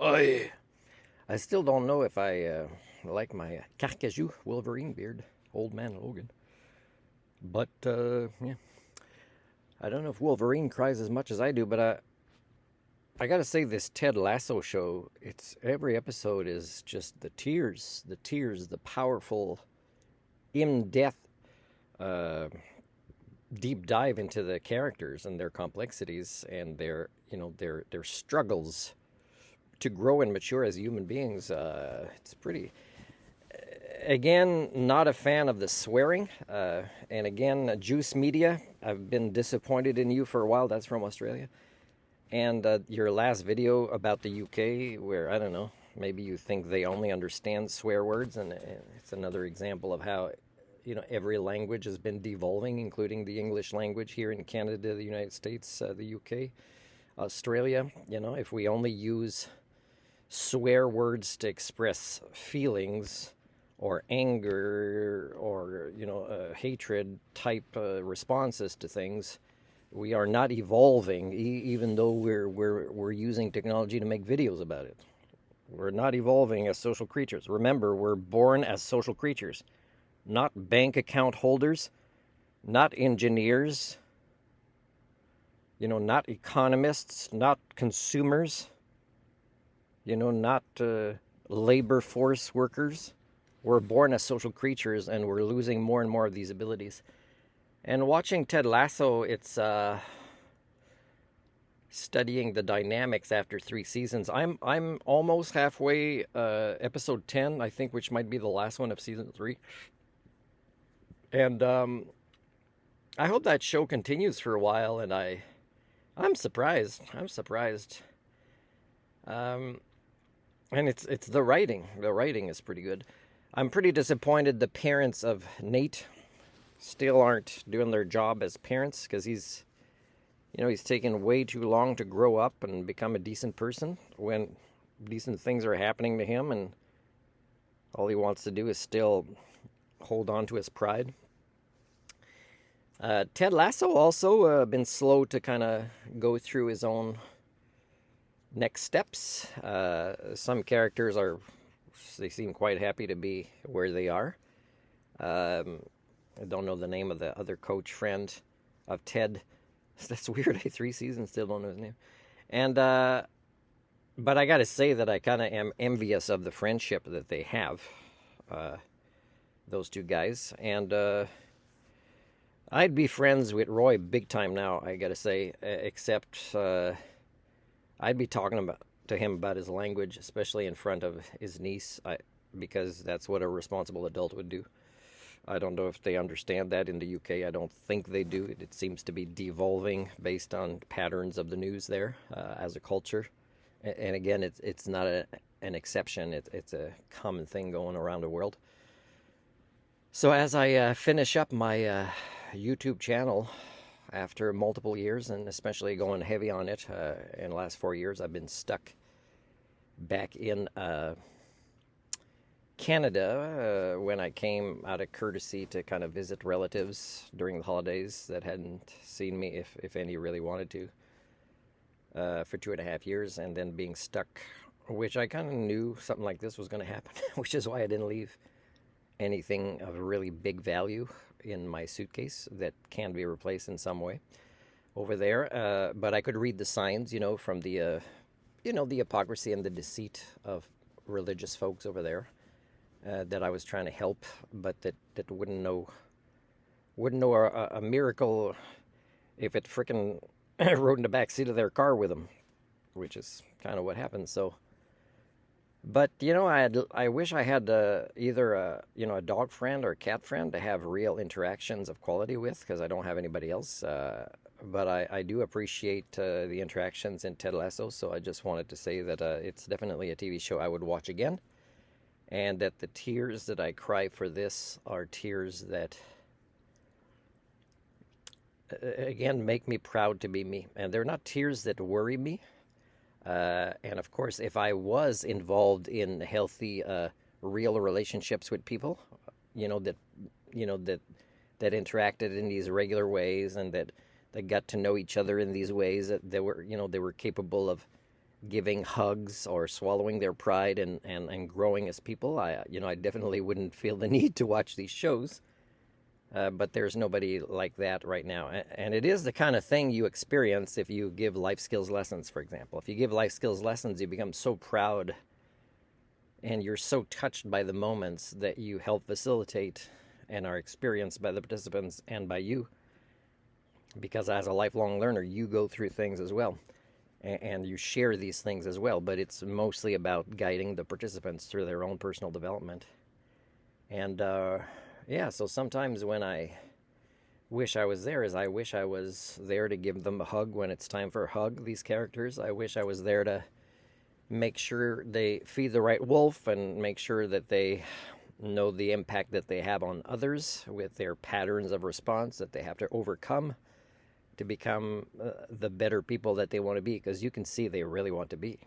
I still don't know if I like my Carcajou Wolverine beard, Old Man Logan. But, yeah. I don't know if Wolverine cries as much as I do, but I gotta say, this Ted Lasso show, it's every episode is just the powerful, in-depth, uh, deep dive into the characters and their complexities and their struggles to grow and mature as human beings. It's pretty. Again, not a fan of the swearing. And again, Juice Media, I've been disappointed in you for a while. That's from Australia. And your last video about the UK, where, I don't know, maybe you think they only understand swear words, and it's another example of how, every language has been devolving, including the English language here in Canada, the United States, the UK, Australia. If we only use swear words to express feelings or anger or hatred type responses to things, we are not evolving, even though we're using technology to make videos about it. We're not evolving as social creatures. Remember, we're born as social creatures, not bank account holders, not engineers, not economists, not consumers, not labor force workers. We're born as social creatures, and we're losing more and more of these abilities. And watching Ted Lasso, it's studying the dynamics after 3 seasons. I'm almost halfway, episode 10, I think, which might be the last one of season 3. And I hope that show continues for a while. And I'm surprised. And it's the writing. The writing is pretty good. I'm pretty disappointed the parents of Nate still aren't doing their job as parents, because he's taken way too long to grow up and become a decent person when decent things are happening to him, and all he wants to do is still hold on to his pride. Ted Lasso also been slow to kind of go through his own next steps. Some characters they seem quite happy to be where they are. I don't know the name of the other coach friend of Ted. That's weird. 3 seasons, still don't know his name. And but I gotta say that I kind of am envious of the friendship that they have, those two guys. And I'd be friends with Roy big time now, I gotta say, except I'd be talking to him about his language, especially in front of his niece, because that's what a responsible adult would do. I don't know if they understand that in the UK. I don't think they do. It seems to be devolving based on patterns of the news there as a culture. And again, it's not an exception. It's a common thing going around the world. So as I finish up my YouTube channel after multiple years, and especially going heavy on it in the last 4 years, I've been stuck back in Canada when I came out of courtesy to kind of visit relatives during the holidays that hadn't seen me, if any really wanted to, for 2.5 years, and then being stuck, which I kind of knew something like this was going to happen, which is why I didn't leave anything of really big value in my suitcase that can be replaced in some way over there. But I could read the signs, from the, the hypocrisy and the deceit of religious folks over there. That I was trying to help, but that wouldn't know a miracle if it frickin' rode in the back seat of their car with them, which is kind of what happened. So, but I wish I had either a dog friend or a cat friend to have real interactions of quality with, because I don't have anybody else. But I do appreciate the interactions in Ted Lasso. So I just wanted to say that it's definitely a TV show I would watch again. And that the tears that I cry for this are tears that, again, make me proud to be me. And they're not tears that worry me. And of course, if I was involved in healthy, real relationships with people, that interacted in these regular ways, and that got to know each other in these ways, that they were capable of giving hugs or swallowing their pride and growing as people. I definitely wouldn't feel the need to watch these shows. But there's nobody like that right now. And it is the kind of thing you experience if you give life skills lessons, for example. If you give life skills lessons, you become so proud and you're so touched by the moments that you help facilitate and are experienced by the participants and by you. Because as a lifelong learner, you go through things as well. And you share these things as well. But it's mostly about guiding the participants through their own personal development. And yeah, so sometimes when I wish I was there, I wish I was there to give them a hug when it's time for a hug, these characters. I wish I was there to make sure they feed the right wolf and make sure that they know the impact that they have on others with their patterns of response that they have to overcome to become the better people that they want to be, because you can see they really want to be.